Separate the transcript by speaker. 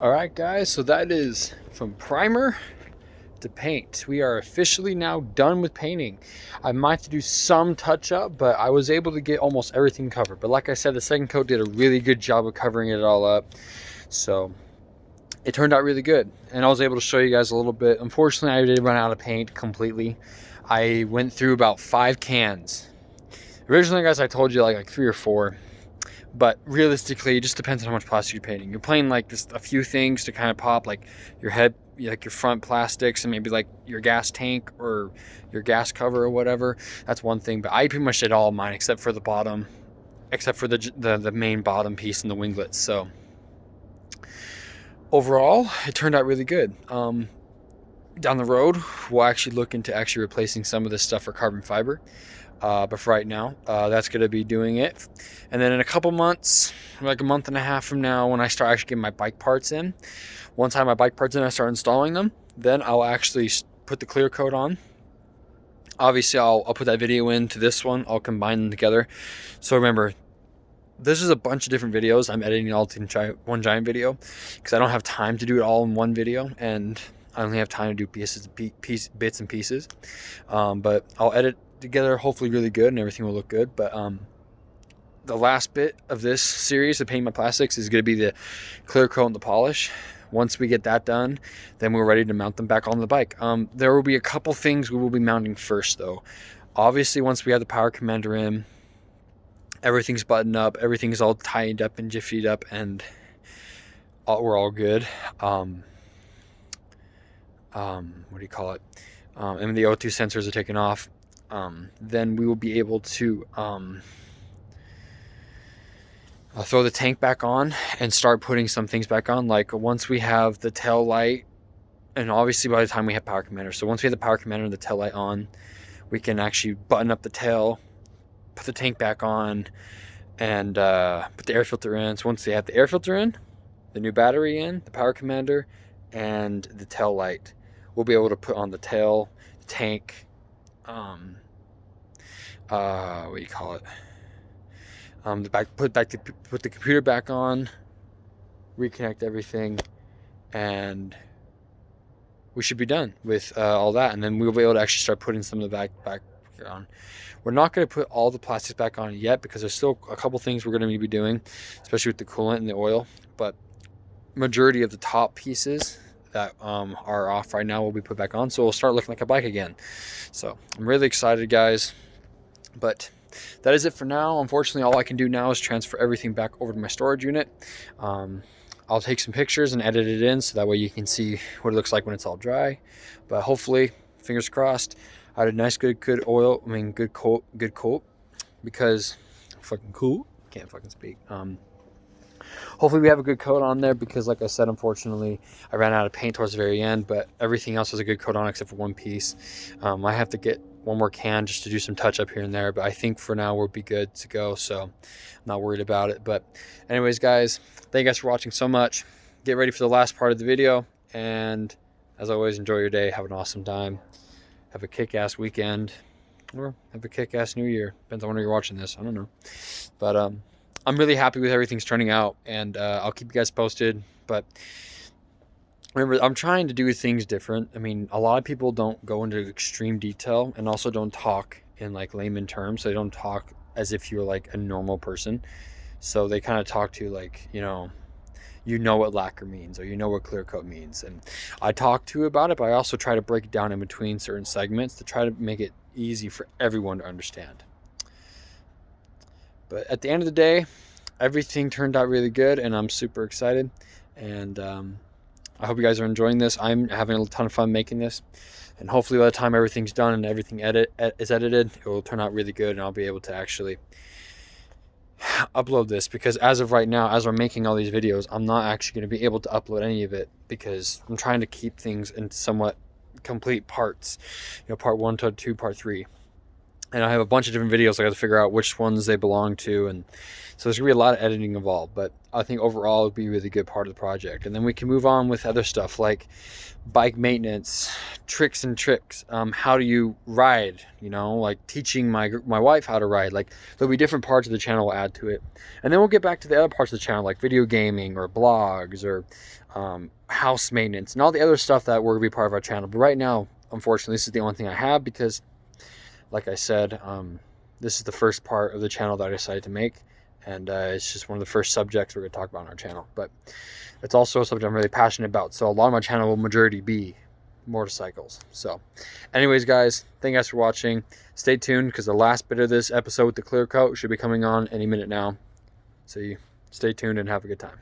Speaker 1: All right, guys, so that is from primer to paint. We are officially now done with painting. I might have to do some touch up, but I was able to get almost everything covered. But like I said, the second coat did a really good job of covering it all up. So it turned out really good. And I was able to show you guys a little bit. Unfortunately, I did run out of paint completely. I went through about 5 cans. Originally, guys, I told you like 3 or 4. But realistically, it just depends on how much plastic you're painting. You're playing like just a few things to kind of pop, like your head, like your front plastics, and maybe like your gas tank or your gas cover or whatever. That's one thing. But I pretty much did all of mine except for the bottom, except for the main bottom piece and the winglets. So overall, it turned out really good. Down the road, we'll actually look into actually replacing some of this stuff for carbon fiber. But for right now, that's going to be doing it. And then in a couple months, like a month and a half from now, when I start actually getting my bike parts in, once I have my bike parts in, I start installing them, then I'll actually put the clear coat on. Obviously, I'll put that video into this one. I'll combine them together. So remember, this is a bunch of different videos. I'm editing all in one giant video because I don't have time to do it all in one video, and I only have time to do bits and pieces. But I'll edit together hopefully really good and everything will look good. But the last bit of this series, the paint my plastics, is going to be the clear coat and the polish. Once we get that done, then we're ready to mount them back on the bike. There will be a couple things we will be mounting first though. Obviously, once we have the power commander in, everything's buttoned up, everything's all tied up and jiffied up, and we're all good. What do you call it? And the O2 sensors are taken off. Then we will be able to throw the tank back on and start putting some things back on. Like once we have the tail light, and obviously by the time we have power commander, so once we have the power commander and the tail light on, we can actually button up the tail, put the tank back on, and put the air filter in. So once they have the air filter in, the new battery in, the power commander, and the tail light, we'll be able to put on the tail, the tank, what do you call it? Put the computer back on, reconnect everything, and we should be done with all that. And then we'll be able to actually start putting some of the back on. We're not going to put all the plastics back on yet because there's still a couple things we're going to be doing, especially with the coolant and the oil. But majority of the top pieces that are off right now will be put back on, so we'll start looking like a bike again. So I'm really excited, guys. But that is it for now. Unfortunately, all I can do now is transfer everything back over to my storage unit. I'll take some pictures and edit it in so that way you can see what it looks like when it's all dry. But hopefully, fingers crossed, I had a nice good oil, good coat, because fucking cool, can't fucking speak. Hopefully we have a good coat on there because like I said, unfortunately, I ran out of paint towards the very end, but everything else was a good coat on except for one piece. I have to get one more can just to do some touch up here and there, but I think for now we'll be good to go, so I'm not worried about it. But anyways, guys, thank you guys for watching so much. Get ready for the last part of the video, and as always, enjoy your day. Have an awesome time. Have a kick-ass weekend, or have a kick-ass new year. Depends on when you're watching this. I don't know. But I'm really happy with everything's turning out, and I'll keep you guys posted. But remember, I'm trying to do things different. I mean, a lot of people don't go into extreme detail and also don't talk in like layman terms. They don't talk as if you're like a normal person. So they kind of talk to like, you know what lacquer means, or you know what clear coat means. And I talk to you about it, but I also try to break it down in between certain segments to try to make it easy for everyone to understand. But at the end of the day, everything turned out really good, and I'm super excited. And I hope you guys are enjoying this. I'm having a ton of fun making this. And hopefully by the time everything's done and everything is edited, it will turn out really good, and I'll be able to actually upload this. Because as of right now, as we're making all these videos, I'm not actually going to be able to upload any of it because I'm trying to keep things in somewhat complete parts. Part 1 to 2, part 3. and I have a bunch of different videos I got to figure out which ones they belong to, and so there's gonna be a lot of editing involved, but I think overall it'll be a really good part of the project. And then we can move on with other stuff like bike maintenance, tricks and tricks. How do you ride? You know, like teaching my wife how to ride. Like there'll be different parts of the channel we'll add to it, and then we'll get back to the other parts of the channel like video gaming or blogs or house maintenance and all the other stuff that will be part of our channel. But right now, unfortunately, this is the only thing I have because, like I said, this is the first part of the channel that I decided to make, and it's just one of the first subjects we're going to talk about on our channel. But it's also a subject I'm really passionate about, so a lot of my channel will majority be motorcycles. So anyways, guys, thank you guys for watching. Stay tuned because the last bit of this episode with the clear coat should be coming on any minute now. So you stay tuned and have a good time.